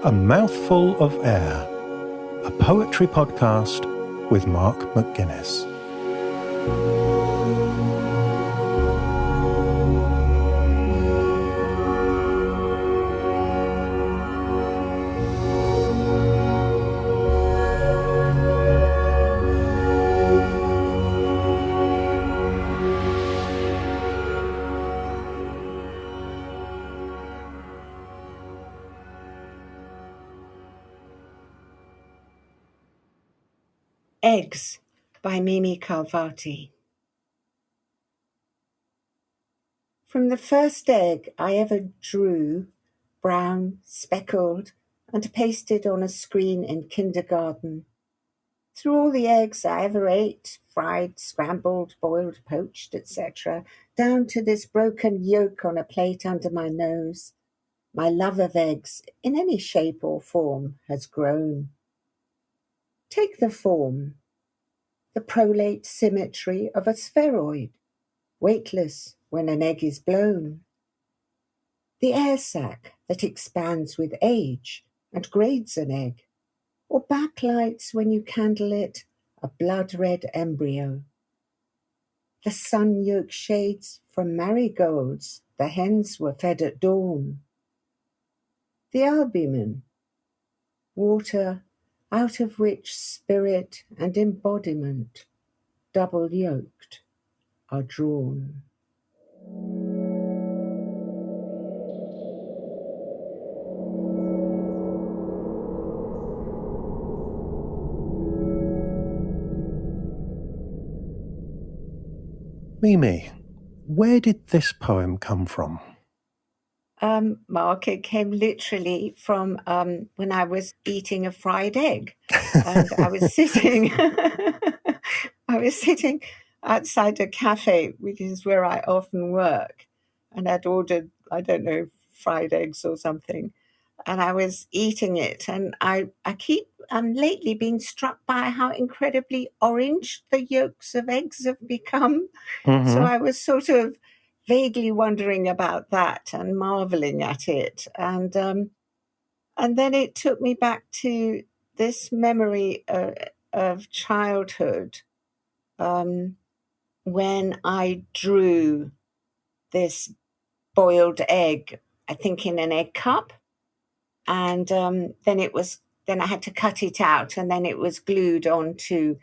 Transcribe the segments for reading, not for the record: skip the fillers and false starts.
A Mouthful of Air, a poetry podcast with Mark McGuinness. Eggs by Khalvati. From the first egg I ever drew, brown, speckled, and pasted on a screen in kindergarten, through all the eggs I ever ate, fried, scrambled, boiled, poached, etc., down to this broken yolk on a plate under my nose, my love of eggs, in any shape or form, has grown. Take the form. The prolate symmetry of a spheroid, weightless when an egg is blown. The air sac that expands with age and grades an egg, or backlights when you candle it a blood-red embryo. The sun yolk shades from marigolds the hens were fed at dawn. The albumen, water out of which spirit and embodiment, double yoked, are drawn. Mimi, where did this poem come from? Mark, it came literally from when I was eating a fried egg, and I was sitting outside a cafe, which is where I often work, and I'd ordered, I don't know, fried eggs or something, and I was eating it, and I keep lately being struck by how incredibly orange the yolks of eggs have become. Mm-hmm. So I was sort of vaguely wondering about that and marveling at it. And then it took me back to this memory of childhood when I drew this boiled egg, I think in an egg cup. And then I had to cut it out, and then it was glued onto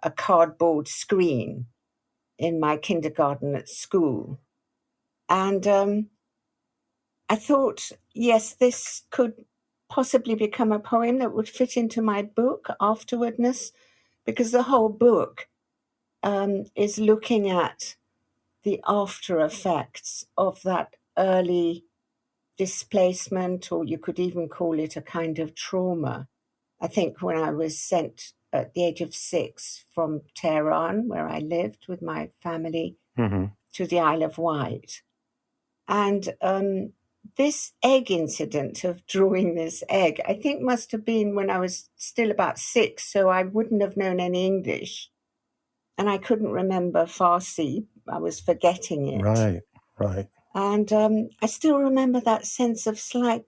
a cardboard screen in my kindergarten at school. And I thought, yes, this could possibly become a poem that would fit into my book, Afterwardness, because the whole book is looking at the after effects of that early displacement, or you could even call it a kind of trauma. I think when I was sent at the age of 6 from Tehran, where I lived with my family, to the Isle of Wight. And this egg incident of drawing this egg, I think must have been when I was still about 6, so I wouldn't have known any English. And I couldn't remember Farsi. I was forgetting it. Right. And I still remember that sense of slight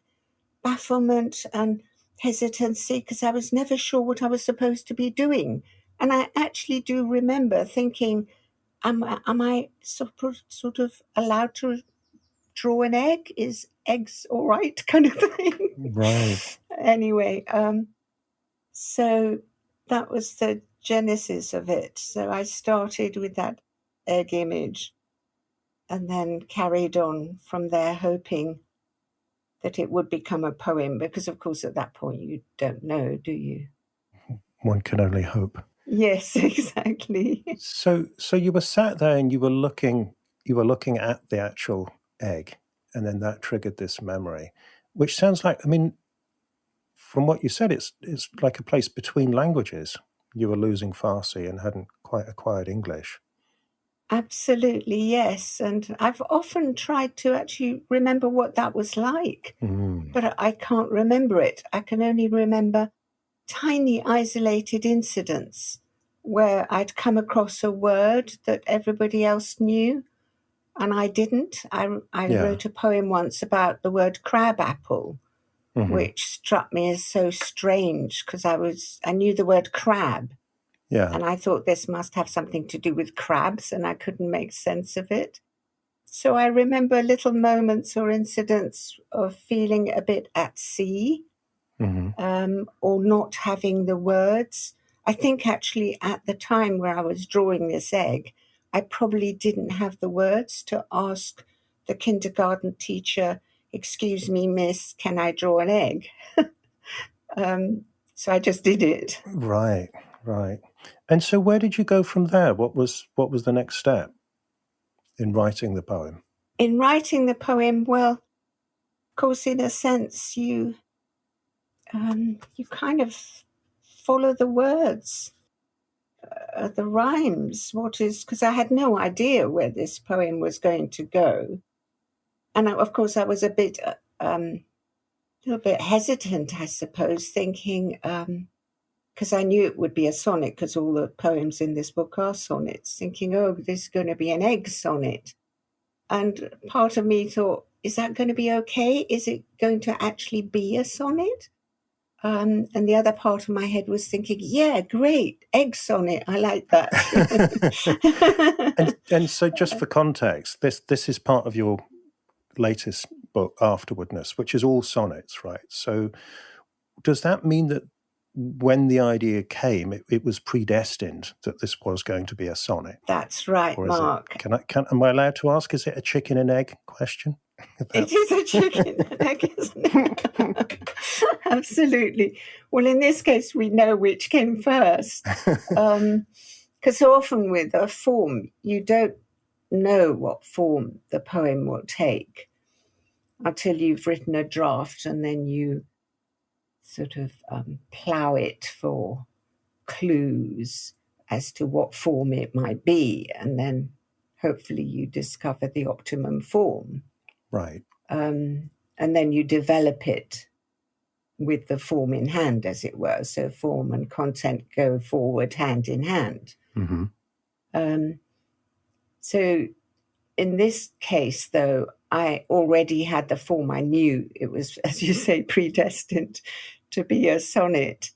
bafflement and hesitancy, because I was never sure what I was supposed to be doing. And I actually do remember thinking, am I sort of allowed to draw an egg? Is eggs all right, kind of thing? Right. Anyway, so that was the genesis of it. So I started with that egg image and then carried on from there, hoping that it would become a poem, because of course at that point you don't know, do you? One can only hope. Yes, exactly. So you were sat there and you were looking at the actual egg, and then that triggered this memory, which sounds like, I mean, from what you said, it's like a place between languages. You were losing Farsi and hadn't quite acquired English. Absolutely, yes. And I've often tried to actually remember what that was like, but I can't remember it. I can only remember tiny isolated incidents where I'd come across a word that everybody else knew and I didn't. I wrote a poem once about the word crabapple, which struck me as so strange because I knew the word crab. Yeah. And I thought this must have something to do with crabs, and I couldn't make sense of it. So I remember little moments or incidents of feeling a bit at sea, or not having the words. I think actually at the time where I was drawing this egg, I probably didn't have the words to ask the kindergarten teacher, "Excuse me, miss, can I draw an egg?" So I just did it. Right. And so where did you go from there? What was the next step in writing the poem? In writing the poem, well, of course, in a sense, you kind of follow the words, the rhymes. Because I had no idea where this poem was going to go, and of course, I was a little bit hesitant, I suppose, thinking because I knew it would be a sonnet, because all the poems in this book are sonnets. Thinking, oh, this is going to be an egg sonnet, and part of me thought, is that going to be okay? Is it going to actually be a sonnet? And the other part of my head was thinking, yeah, great, egg sonnet. I like that. and so just for context, this is part of your latest book, Afterwardness, which is all sonnets, right? So does that mean that when the idea came, it was predestined that this was going to be a sonnet? That's right, Mark. Am I allowed to ask, is it a chicken and egg question? It is a chicken and egg, isn't it? Absolutely. Well, in this case, we know which came first. Because so often with a form, you don't know what form the poem will take until you've written a draft, and then you sort of plough it for clues as to what form it might be, and then hopefully you discover the optimum form. Right. And then you develop it with the form in hand, as it were. So form and content go forward hand in hand. So in this case, though, I already had the form. I knew it was, as you say, predestined to be a sonnet.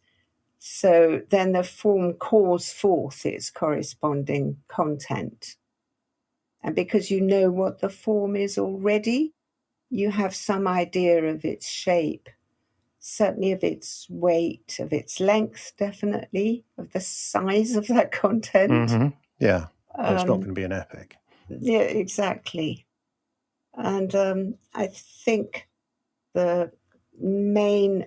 So then the form calls forth its corresponding content. And because you know what the form is already, you have some idea of its shape, certainly of its weight, of its length, definitely, of the size of that content. Yeah, it's not going to be an epic. Yeah, exactly. And I think the main,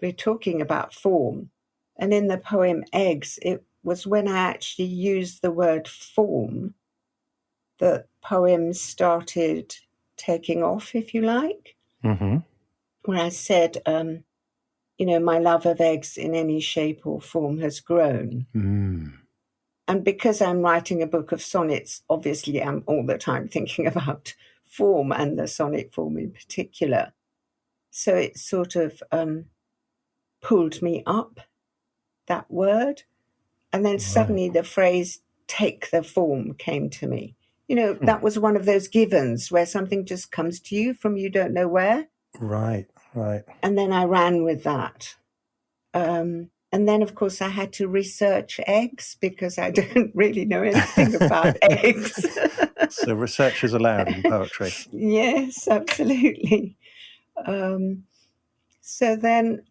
we're talking about form, and in the poem Eggs, it was when I actually used the word form that poems started taking off, if you like. When I said, my love of eggs in any shape or form has grown. And because I'm writing a book of sonnets, obviously I'm all the time thinking about form, and the sonnet form in particular. So it sort of pulled me up, that word. And then suddenly the phrase, take the form, came to me. That was one of those givens where something just comes to you from you don't know where. Right. And then I ran with that. And then, of course, I had to research eggs because I don't really know anything about eggs. So research is allowed in poetry. Yes, absolutely. So then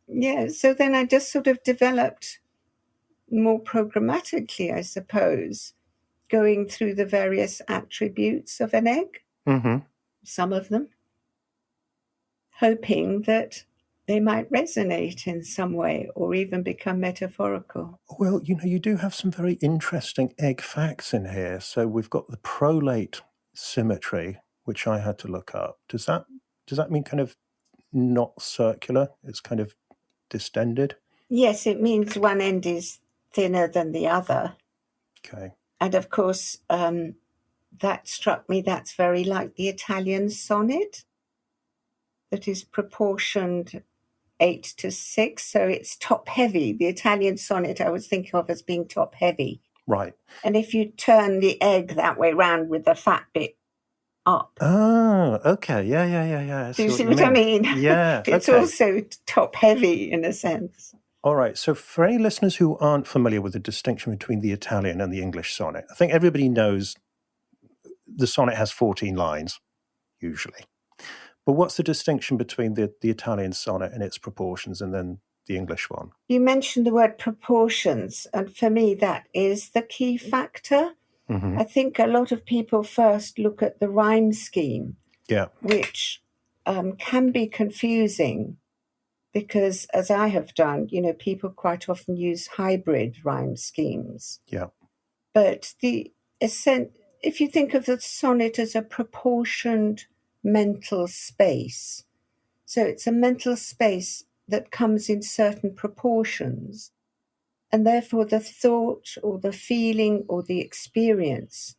I just sort of developed more programmatically, I suppose, going through the various attributes of an egg, some of them, hoping that they might resonate in some way or even become metaphorical. Well, you do have some very interesting egg facts in here. So we've got the prolate symmetry, which I had to look up. Does that mean kind of not circular? It's kind of distended? Yes, it means one end is thinner than the other. Okay. And of course, that struck me, that's very like the Italian sonnet that is proportioned 8:6, so it's top heavy. The Italian sonnet I was thinking of as being top heavy. Right. And if you turn the egg that way round with the fat bit up. Oh, okay. Yeah. Do you see what I mean? Yeah. It's Okay. also top heavy in a sense. All right. So for any listeners who aren't familiar with the distinction between the Italian and the English sonnet, I think everybody knows the sonnet has 14 lines, usually. But what's the distinction between the Italian sonnet and its proportions and then the English one? You mentioned the word proportions, and for me that is the key factor. Mm-hmm. I think a lot of people first look at the rhyme scheme, which can be confusing because, as I have done, people quite often use hybrid rhyme schemes. Yeah. But if you think of the sonnet as a proportioned mental space, so it's a mental space that comes in certain proportions, and therefore the thought or the feeling or the experience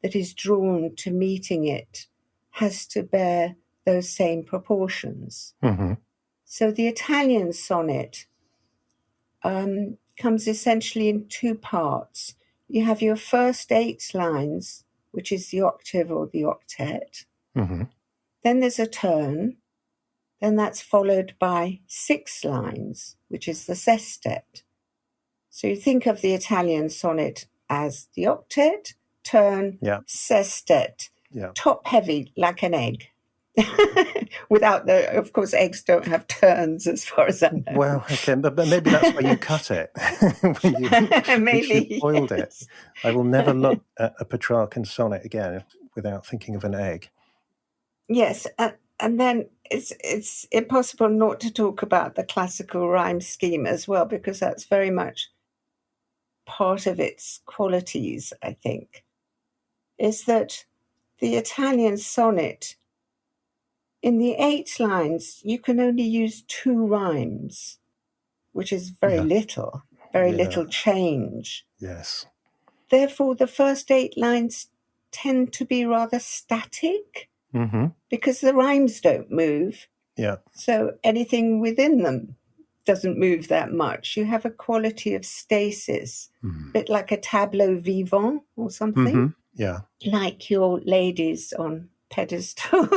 that is drawn to meeting it has to bear those same proportions. Mm-hmm. So the Italian sonnet comes essentially in two parts. You have your first 8 lines, which is the octave or the octet. Mm-hmm. Then there's a turn. Then that's followed by 6 lines, which is the sestet. So you think of the Italian sonnet as the octet, turn, sestet, top heavy like an egg. Without of course, eggs don't have turns as far as I know. Well, okay, but maybe that's why you cut it. when you boiled it. I will never look at a Petrarchan sonnet again without thinking of an egg. Yes, and then it's impossible not to talk about the classical rhyme scheme as well, because that's very much part of its qualities, I think, is that the Italian sonnet, in the 8 lines, you can only use 2 rhymes, which is very little change. Yes. Therefore, the first 8 lines tend to be rather static because the rhymes don't move. Yeah. So anything within them doesn't move that much. You have a quality of stasis, a bit like a tableau vivant or something. Yeah. Like your ladies on pedestals.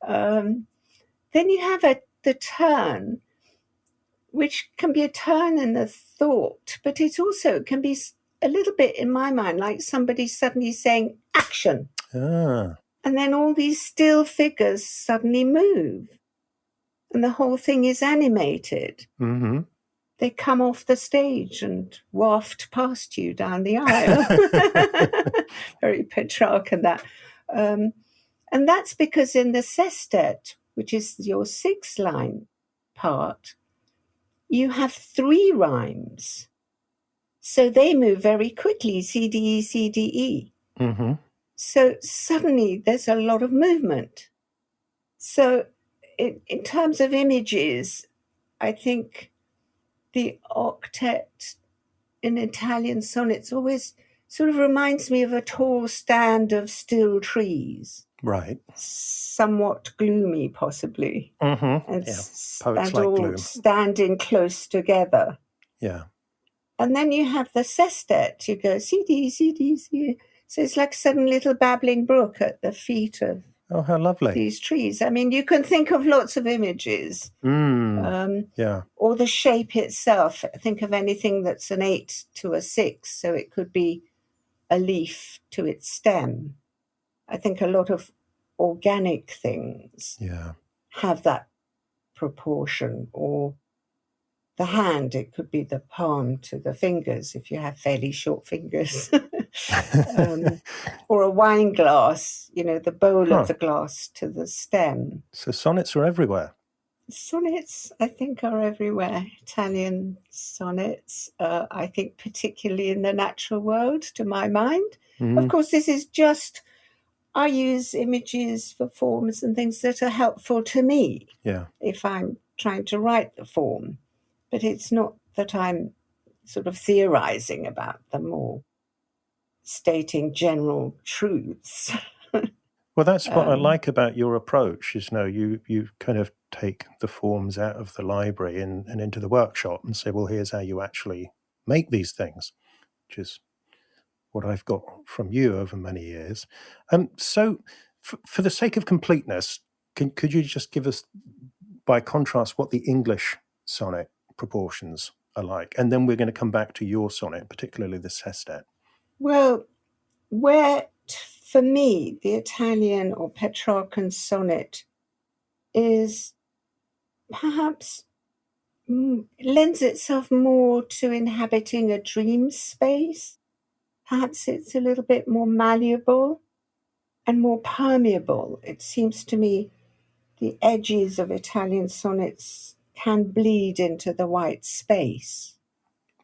Then you have the turn, which can be a turn in the thought, but it also can be a little bit, in my mind, like somebody suddenly saying action. And then all these still figures suddenly move. And the whole thing is animated. They come off the stage and waft past you down the aisle. Very Petrarchan, that. And that's because in the sestet, which is your 6-line part, you have 3 rhymes. So they move very quickly, C, D, E, C, D, E. So suddenly there's a lot of movement. So in terms of images, I think the octet in Italian sonnets always sort of reminds me of a tall stand of still trees. Right. Somewhat gloomy, possibly. And, Poets and like all gloom. standing close together. Yeah. And then you have the sestet. You go, C, D, C, D, C. So it's like some little babbling brook at the feet of how lovely. These trees. I mean, you can think of lots of images. Or the shape itself. Think of anything that's an 8 to a 6. So it could be a leaf to its stem. I think a lot of organic things have that proportion. Or the hand, it could be the palm to the fingers if you have fairly short fingers. Or a wine glass, the bowl of the glass to the stem. So sonnets are everywhere. Sonnets, I think, are everywhere. Italian sonnets, I think, particularly in the natural world, to my mind. Of course, this is just, I use images for forms and things that are helpful to me if I'm trying to write the form. But it's not that I'm sort of theorizing about them or stating general truths. Well, that's what I like about your approach is you kind of take the forms out of the library and into the workshop and say, well, here's how you actually make these things, which is what I've got from you over many years. So, for the sake of completeness, could you just give us, by contrast, what the English sonnet proportions are like? And then we're going to come back to your sonnet, particularly the sestet. Well, for me, the Italian or Petrarchan sonnet is perhaps lends itself more to inhabiting a dream space. Perhaps it's a little bit more malleable and more permeable. It seems to me the edges of Italian sonnets can bleed into the white space.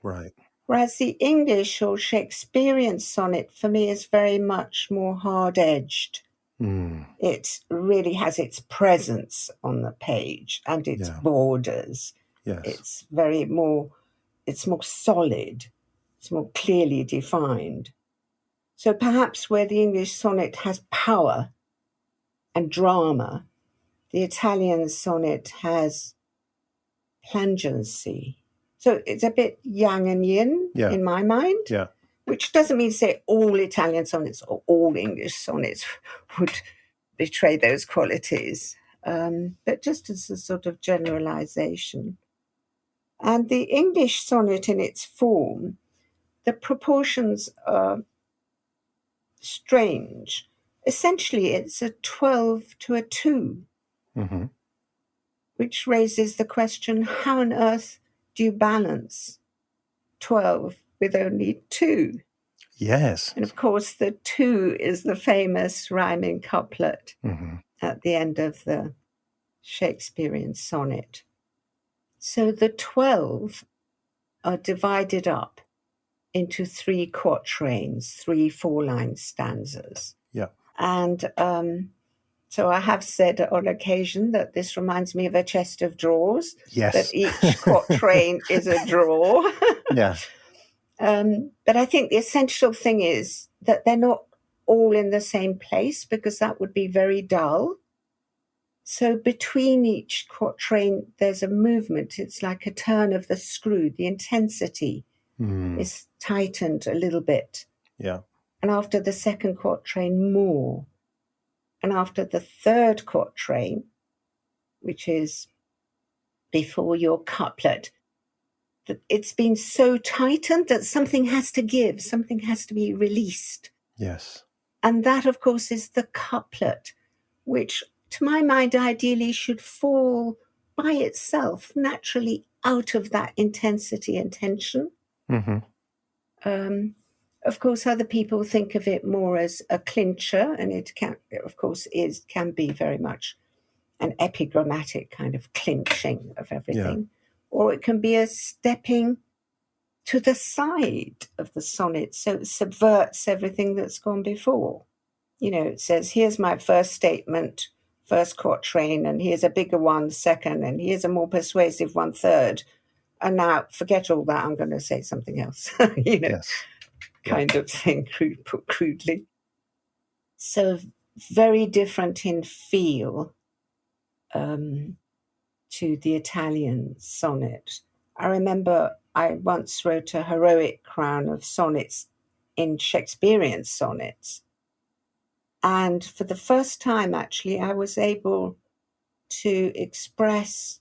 Right. Whereas the English or Shakespearean sonnet for me is very much more hard-edged. It really has its presence on the page and its borders. Yes. It's more solid. It's more clearly defined. So perhaps where the English sonnet has power and drama, the Italian sonnet has plangency. So it's a bit yang and yin in my mind. Yeah. Which doesn't mean to say all Italian sonnets or all English sonnets would betray those qualities, but just as a sort of generalization. And the English sonnet in its form, the proportions are strange. Essentially, it's a 12 to a 2, which raises the question, how on earth do you balance 12 with only 2? Yes. And of course, the 2 is the famous rhyming couplet at the end of the Shakespearean sonnet. So the 12 are divided up into 3 quatrains, 3 4-line stanzas. Yeah. And so I have said on occasion that this reminds me of a chest of drawers. Yes. That each quatrain is a drawer. Yeah. But I think the essential thing is that they're not all in the same place, because that would be very dull. So between each quatrain, there's a movement. It's like a turn of the screw. The intensity is tightened a little bit. Yeah. And after the second quatrain, more. And after the third quatrain, which is before your couplet, it's been so tightened that something has to give, something has to be released. Yes. And that, of course, is the couplet, which, to my mind, ideally should fall by itself, naturally out of that intensity and tension. Of course, other people think of it more as a clincher, and it can, of course, can be very much an epigrammatic kind of clinching of everything. Yeah. Or it can be a stepping to the side of the sonnet, so it subverts everything that's gone before. You know, it says, here's my first statement, first quatrain, and here's a bigger one, second, and here's a more persuasive one, third. And now, forget all that, I'm going to say something else, kind of thing, put crudely. So very different in feel to the Italian sonnet. I remember I once wrote a heroic crown of sonnets in Shakespearean sonnets. And for the first time, actually, I was able to express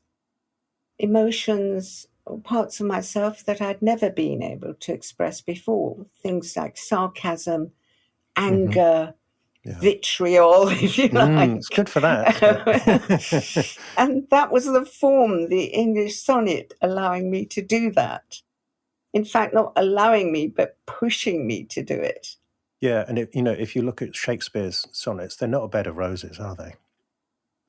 emotions or parts of myself that I'd never been able to express before. Things like sarcasm, anger, vitriol, if you like. It's good for that. And that was the form, the English sonnet, allowing me to do that. In fact, not allowing me, but pushing me to do it. Yeah, and if you look at Shakespeare's sonnets, they're not a bed of roses, are they?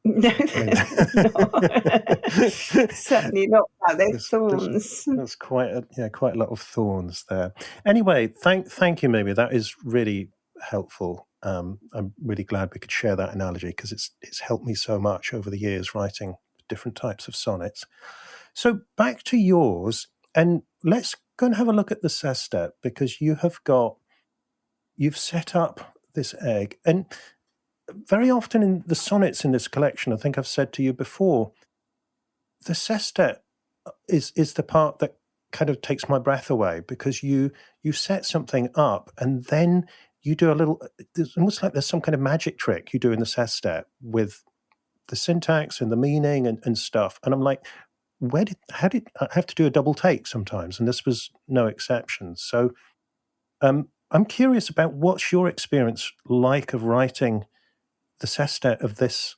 No, they're not. Certainly not. They're thorns. There's quite a lot of thorns there. Anyway, thank you, Mimi. That is really helpful. I'm really glad we could share that analogy, because it's helped me so much over the years writing different types of sonnets. So back to yours, and let's go and have a look at the sestet, because you've set up this egg. And very often in the sonnets in this collection, I think I've said to you before, the sestet is the part that kind of takes my breath away, because you set something up and then you do a little, it's almost like there's some kind of magic trick you do in the sestet with the syntax and the meaning and stuff. And I'm like, how did I have to do a double take sometimes? And this was no exception. So I'm curious about what's your experience like of writing the sestet of this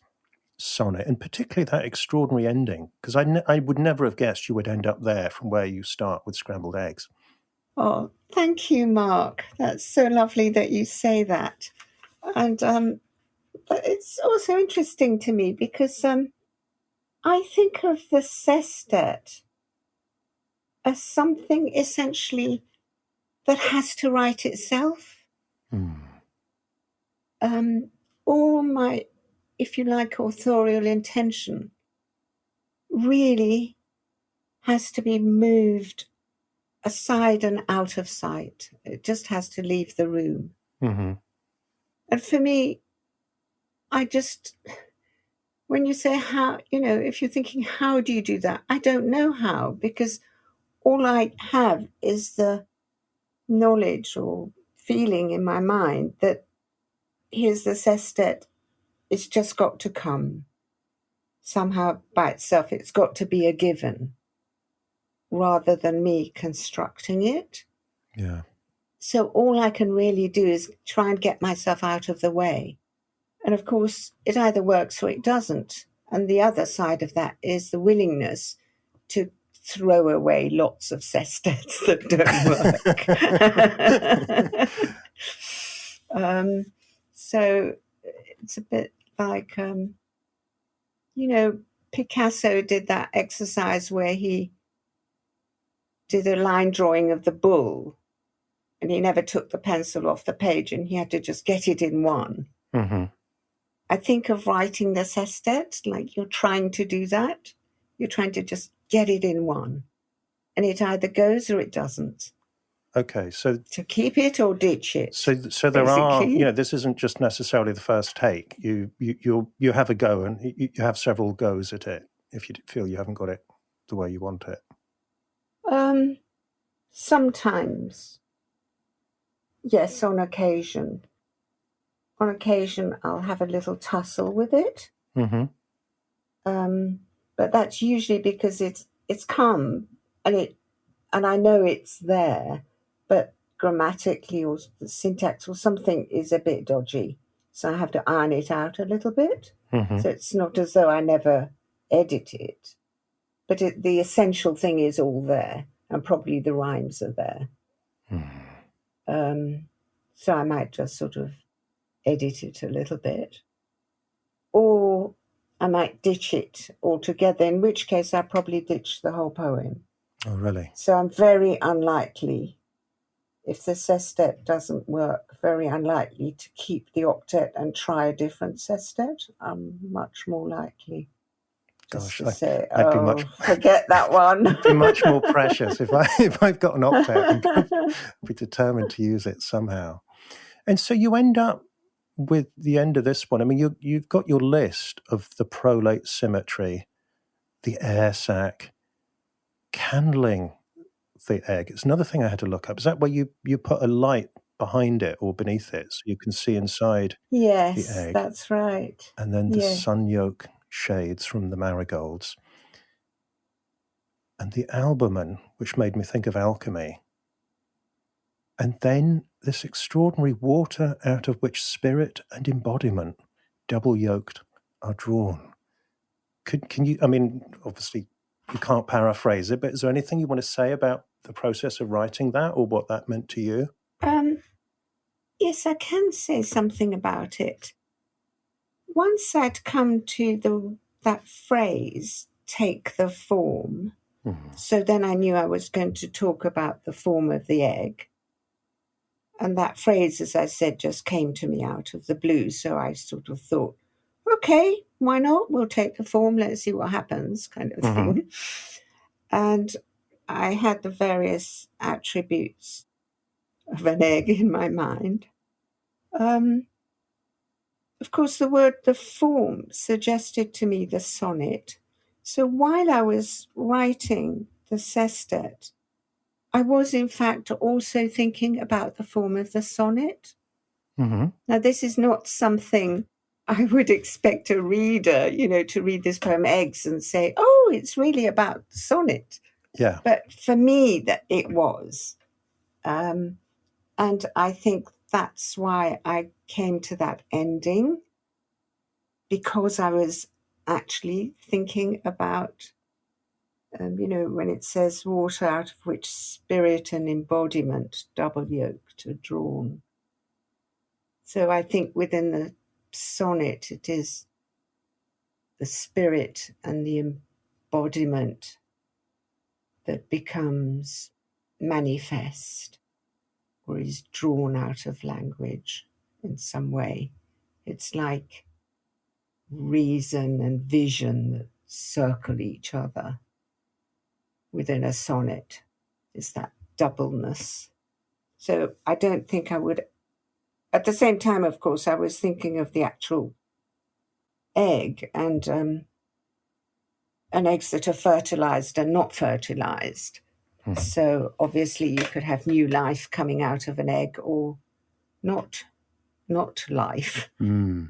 sonnet, and particularly that extraordinary ending, because I would never have guessed you would end up there from where you start with scrambled eggs. Oh, thank you, Mark. That's so lovely that you say that. And but it's also interesting to me because I think of the sestet as something essentially that has to write itself. All my, if you like, authorial intention really has to be moved aside and out of sight. It just has to leave the room. Mm-hmm. And for me, when you say how, if you're thinking, how do you do that? I don't know how, because all I have is the knowledge or feeling in my mind that here's the sestet, it's just got to come. Somehow by itself, it's got to be a given, rather than me constructing it. Yeah. So all I can really do is try and get myself out of the way. And of course, it either works or it doesn't. And the other side of that is the willingness to throw away lots of sestets that don't work. So it's a bit like, Picasso did that exercise where he did a line drawing of the bull, and he never took the pencil off the page, and he had to just get it in one. Mm-hmm. I think of writing the sestet like you're trying to do that. You're trying to just get it in one, and it either goes or it doesn't. Okay, so to keep it or ditch it. So there basically. are, this isn't just necessarily the first take. You have a go, and you have several goes at it if you feel you haven't got it the way you want it. Sometimes, yes, on occasion. On occasion, I'll have a little tussle with it. Mm-hmm. But that's usually because it's come and I know it's there, but grammatically or the syntax or something is a bit dodgy, so I have to iron it out a little bit. Mm-hmm. So it's not as though I never edit it, but the essential thing is all there, and probably the rhymes are there. Mm-hmm. So I might just sort of edit it a little bit, or I might ditch it altogether, in which case I probably ditch the whole poem. Oh, really? So I'm very unlikely, if the sestet doesn't work, very unlikely to keep the octet and try a different sestet. I'm much more likely just to say, forget that one. It'd be much more precious if I've got an octet. I'd be determined to use it somehow. And so you end up with the end of this one. I mean, you've got your list of the prolate symmetry, the air sac, candling the egg. It's another thing I had to look up. Is that where you put a light behind it or beneath it so you can see inside the egg? Yes, that's right. And then the sun yolk shades from the marigolds. And the albumen, which made me think of alchemy. And then this extraordinary water out of which spirit and embodiment, double yoked, are drawn. Can you, I mean, obviously you can't paraphrase it, but is there anything you want to say about the process of writing that or what that meant to you? Yes, I can say something about it. Once I'd come to that phrase, take the form, so then I knew I was going to talk about the form of the egg. And that phrase, as I said, just came to me out of the blue. So I sort of thought, okay, why not? We'll take the form. Let's see what happens, kind of thing. And I had the various attributes of an egg in my mind. Of course, the form suggested to me the sonnet. So while I was writing the sestet, I was, in fact, also thinking about the form of the sonnet. Mm-hmm. Now, this is not something I would expect a reader, to read this poem Eggs and say, oh, it's really about sonnet. Yeah. But for me, that it was. And I think that's why I came to that ending, because I was actually thinking about, when it says water out of which spirit and embodiment double yoked are drawn. So I think within the sonnet, it is the spirit and the embodiment that becomes manifest or is drawn out of language in some way. It's like reason and vision that circle each other within a sonnet. It's that doubleness. So I don't think I would. At the same time, of course, I was thinking of the actual egg and eggs that are fertilized and not fertilized. So obviously you could have new life coming out of an egg or not life. So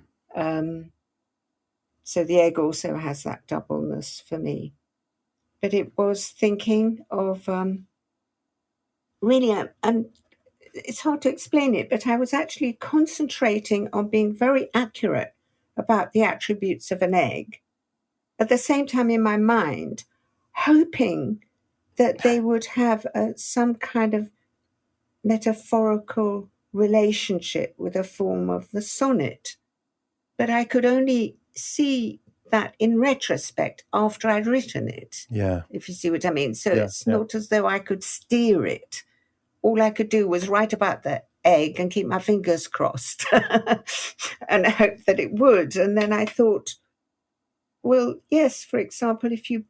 the egg also has that doubleness for me. But it was thinking of really, and it's hard to explain it, but I was actually concentrating on being very accurate about the attributes of an egg. At the same time, in my mind, hoping that they would have some kind of metaphorical relationship with a form of the sonnet. But I could only see that in retrospect after I'd written it, if you see what I mean. So it's not as though I could steer it. All I could do was write about the egg and keep my fingers crossed and hope that it would. And then I thought, well, yes, for example, if you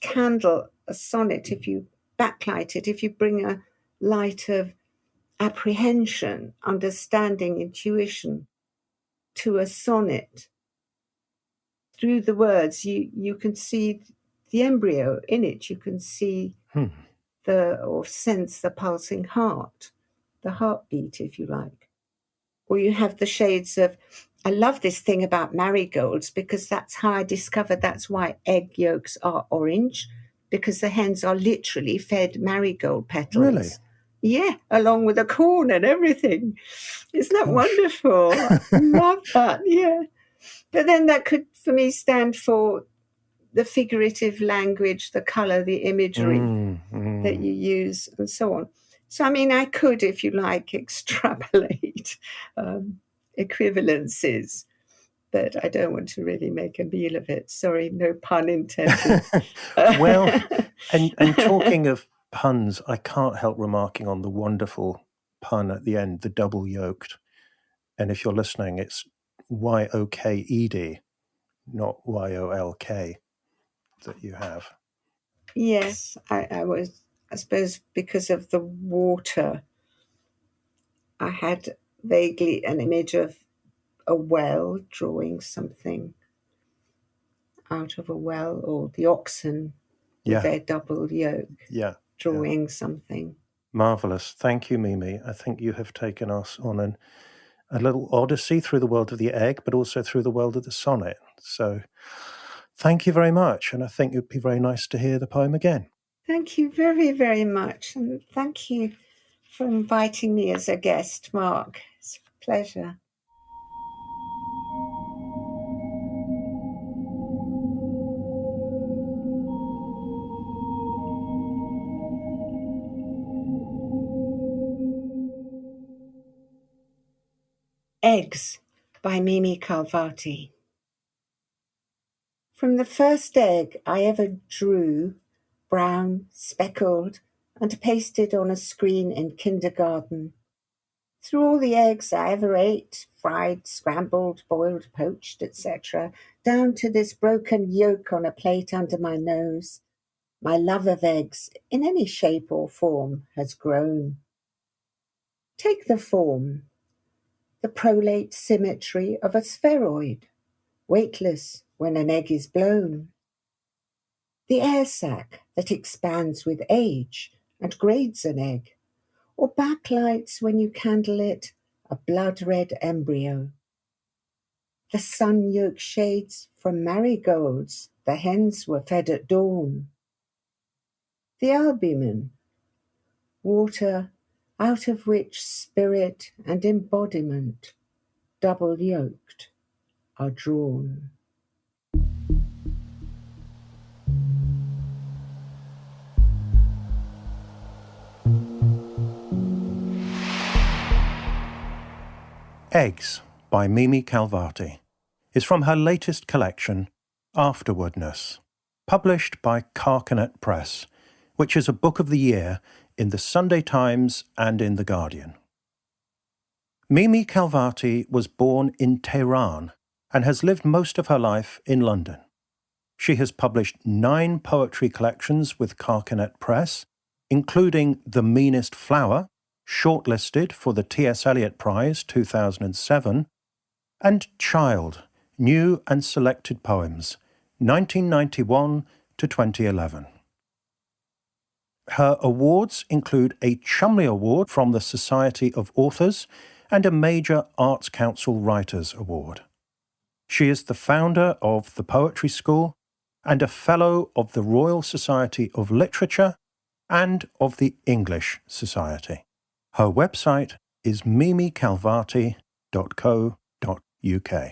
candle a sonnet, if you backlight it, if you bring a light of apprehension, understanding, intuition to a sonnet, through the words, you can see the embryo in it. You can see or sense the pulsing heart, the heartbeat, if you like. Or you have the shades of, I love this thing about marigolds because that's how I discovered that's why egg yolks are orange, because the hens are literally fed marigold petals. Really? Yeah, along with the corn and everything. Isn't that wonderful? I love that, yeah. But then that could, for me, stand for the figurative language, the colour, the imagery that you use, and so on. So, I mean, I could, if you like, extrapolate equivalences, but I don't want to really make a meal of it. Sorry, no pun intended. Well, and talking of puns, I can't help remarking on the wonderful pun at the end, the double yolked. And if you're listening, it's YOKED, not YOLK, that you have. Yes, I suppose because of the water, I had vaguely an image of a well drawing something out of a well, or the oxen with their double yoke drawing something. Marvellous. Thank you, Mimi. I think you have taken us on a little odyssey through the world of the egg, but also through the world of the sonnet. So thank you very much. And I think it would be very nice to hear the poem again. Thank you very, very much. And thank you for inviting me as a guest, Mark. It's a pleasure. Eggs by Mimi Khalvati. From the first egg I ever drew, brown, speckled, and pasted on a screen in kindergarten, through all the eggs I ever ate, fried, scrambled, boiled, poached, etc., down to this broken yolk on a plate under my nose, my love of eggs, in any shape or form, has grown. Take the form, the prolate symmetry of a spheroid, weightless when an egg is blown. The air sac that expands with age, and grades an egg, or backlights when you candle it a blood-red embryo. The sun yolk shades from marigolds the hens were fed at dawn. The albumen, water out of which spirit and embodiment, double yolked, are drawn. Eggs by Mimi Khalvati is from her latest collection, Afterwardness, published by Carcanet Press, which is a book of the year in the Sunday Times and in The Guardian. Mimi Khalvati was born in Tehran and has lived most of her life in London. She has published 9 poetry collections with Carcanet Press, including The Meanest Flower, shortlisted for the TS Eliot Prize 2007, and Child, New and Selected Poems, 1991 to 2011. Her awards include a Cholmondeley Award from the Society of Authors and a major Arts Council Writers Award. She is the founder of the Poetry School and a Fellow of the Royal Society of Literature and of the English Society. Her website is mimikhalvati.co.uk.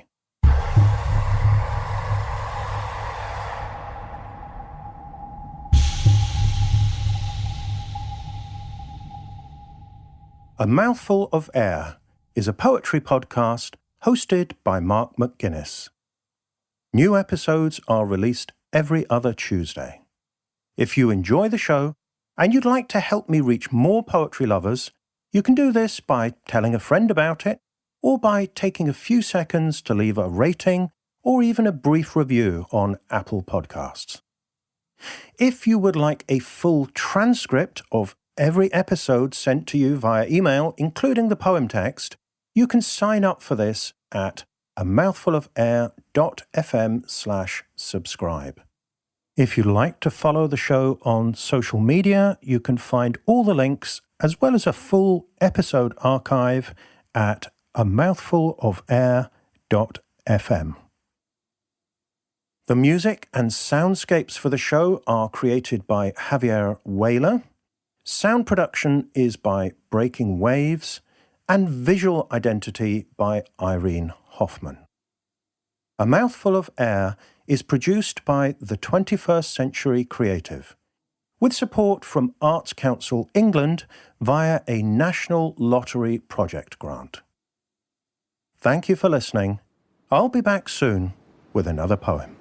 A Mouthful of Air is a poetry podcast hosted by Mark McGuinness. New episodes are released every other Tuesday. If you enjoy the show and you'd like to help me reach more poetry lovers, you can do this by telling a friend about it or by taking a few seconds to leave a rating or even a brief review on Apple Podcasts. If you would like a full transcript of every episode sent to you via email, including the poem text, you can sign up for this at amouthfulofair.fm/subscribe. If you'd like to follow the show on social media, you can find all the links as well as a full episode archive at amouthfulofair.fm. The music and soundscapes for the show are created by Javier Whaler. Sound production is by Breaking Waves, and visual identity by Irene Hoffman. A Mouthful of Air is produced by the 21st Century Creative, with support from Arts Council England via a National Lottery Project grant. Thank you for listening. I'll be back soon with another poem.